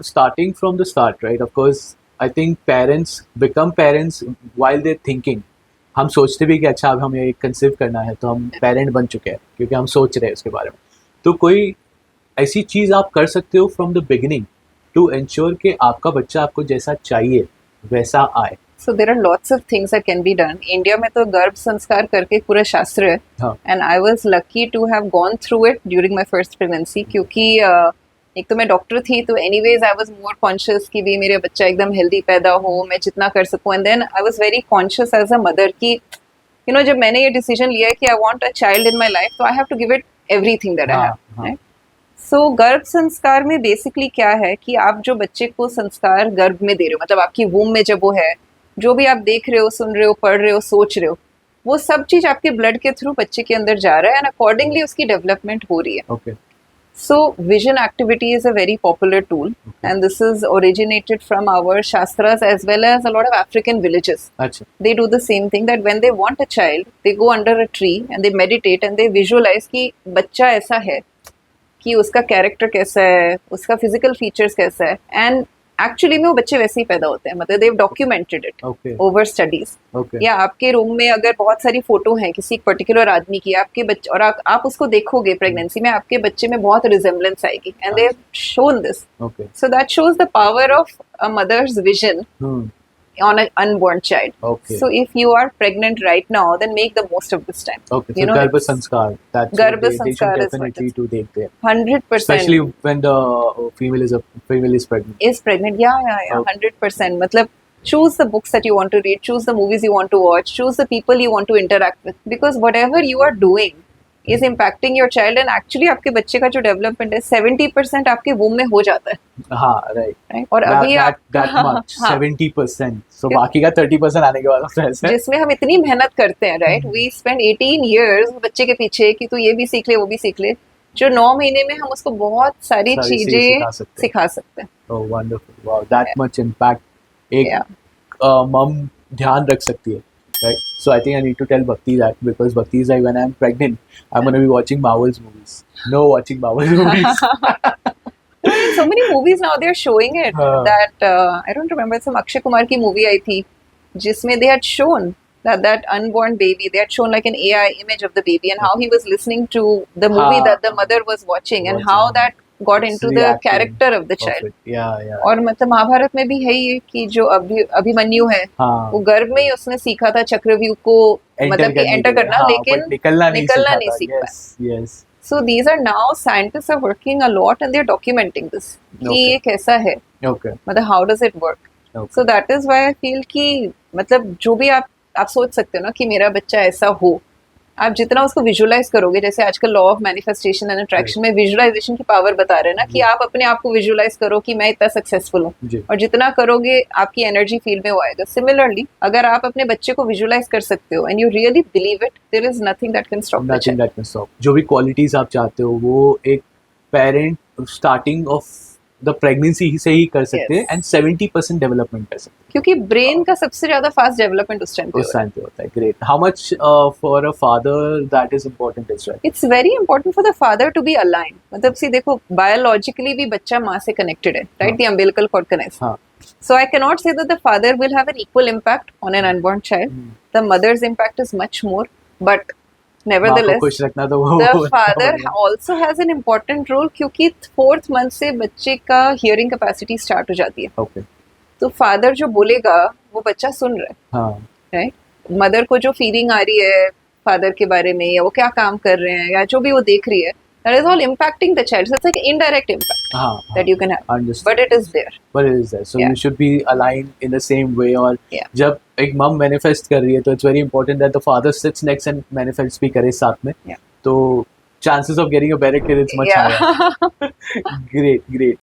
starting from the start, right? Of course, I think parents become parents while they're thinking. हम सोचते भी कि अच्छा अब हमें एक कंसीव करना है तो हम पेरेंट बन चुके हैं क्योंकि हम सोच रहे हैं उसके बारे में. तो कोई ऐसी चीज़ आप कर सकते हो from the beginning to ensure कि आपका बच्चा आपको जैसा चाहिए वैसा आए. So there are lots of things that can be done. India में तो गर्भ संस्कार करके पूरा शास्त्र है. हाँ. And I was lucky to have gone through it during my first pregnancy क्योंकि एक तो मैं डॉक्टर थी तो anyways I was more conscious कि भी मेरे बच्चा एकदम हेल्दी पैदा हो, मैं जितना कर सकूं. And then I was very conscious as a mother कि जब मैंने ये डिसीजन लिया है कि I want a child in my life तो I have to give it everything that I have. Right? So गर्भ संस्कार में बेसिकली क्या है कि आप जो बच्चे को संस्कार गर्भ में दे रहे हो, मतलब आपकी वूम में जब वो है, जो भी आप देख रहे हो, सुन रहे हो, पढ़ रहे हो, सोच रहे हो, वो सब चीज आपके ब्लड के थ्रू बच्चे के अंदर जा रहा है एंड अकॉर्डिंगली उसकी डेवलपमेंट हो रही है. Okay. So vision activity is a very popular tool, and this is originated from our shastras as well as a lot of African villages. अच्छा. They do the same thing that when they want a child, they go under a tree and they meditate and they visualize कि बच्चा ऐसा है, कि उसका character कैसा है, उसका फिजिकल फीचर्स कैसा है, एंड एक्चुअली में वो बच्चे वैसे ही पैदा होते हैं. मतलब देव डॉक्यूमेंटेड इट ओवर स्टडीज. या आपके रूम में अगर बहुत सारी फोटो हैं किसी पर्टिकुलर आदमी की, आपके बच्चे और आप उसको देखोगे प्रेगनेंसी में, आपके बच्चे में बहुत रिजेम्बलेंस आएगी. And they have shown this. So that shows the power of a mother's vision on an unborn child. Okay. So if you are pregnant right now, then make the most of this time. Okay. So Garbha Sanskar. That's Garbha they Sanskar should is definitely to take there. 100%. Especially when the female is pregnant. Is pregnant. Yeah. 100%. मतलब choose the books that you want to read, choose the movies you want to watch, choose the people you want to interact with, because whatever you are doing is impacting your child, and actually आपके बच्चे का जो development है 70% आपके वूम में हो जाता है. हाँ, right. और अभी that much 70%. So बाकी का 30% आने के बाद फ्रेंड्स है. जिसमें हम इतनी मेहनत करते हैं, राइट? We spend 18 years बच्चे के पीछे कि तू ये भी सीख ले, वो भी सीख ले. जो 9 महीने में हम उसको बहुत सारी चीजें सिखा सकते हैं. Oh, wonderful. Wow, that much impact एक मम ध्यान रख सकती है. Right. So I think I need to tell Bhakti that, because Bhakti is like, when I'm pregnant, I'm going to be watching Marvel's movies. No watching Marvel's movies. So many movies now they're showing it. That I don't remember, some Akshay Kumar की movie आई थी जिसमें they had shown that unborn baby, they had shown like an AI image of the baby and how he was listening to the movie that the mother was watching and how that got into the character of the child. Yeah. और मतलब महाभारत में भी है ये कि जो अभिमन्यु है, वो गर्भ में ही उसने सीखा था चक्रव्यूह को मतलब कि एंटर करना, लेकिन निकलना नहीं सीख पाया. Yes. So these are now scientists are working a lot and they're documenting this कि ये कैसा है. मतलब how does it work? So that is why I feel कि मतलब जो भी आप सोच सकते हो ना कि मेरा बच्चा ऐसा हो, आप जितना उसको विजुअलाइज करोगे, जैसे आजकल law of manifestation and attraction में विजुअलाइजेशन की पावर बता रहे हैं ना कि आप अपने आप को विजुअलाइज करो कि मैं इतना सक्सेसफुल हूँ, और जितना करोगे आपकी एनर्जी फील्ड में वो आएगा. सिमिलरली अगर आप अपने बच्चे को विजुअलाइज कर सकते हो and you really believe it, there is nothing that can stop. जो भी क्वालिटीज आप चाहते हो वो एक parent starting of the pregnancy से ही कर सकते हैं एंड 70% डेवलपमेंट कर सकते हैं, क्योंकि ब्रेन का सबसे ज्यादा फास्ट डेवलपमेंट उस टाइम पे होता है. Great. How much for a father that is important as well? It's very important for the father to be aligned. मतलब सी देखो, बायोलॉजिकली भी बच्चा माँ से कनेक्टेड है, right? The umbilical cord connects. So I cannot say that the father will have an equal impact on an unborn child. The mother's impact is much more, but nevertheless the father also has an important role क्योंकि 4th month से बच्चे का hearing capacity start हो जाती है. तो father जो बोलेगा वो बच्चा सुन रहा है, राइट? मदर को जो फीलिंग आ रही है फादर के बारे में, या वो क्या काम कर रहे हैं, या जो भी वो देख रही है, that is all impacting the child. So it's like an indirect impact that you can have. Understood. But it is there. So you should be aligned in the same way. और जब एक मम मैनिफेस्ट कर रही है तो it's very important that the father sits next and manifests भी करे साथ में. तो chances of getting a better kid is much higher. Great.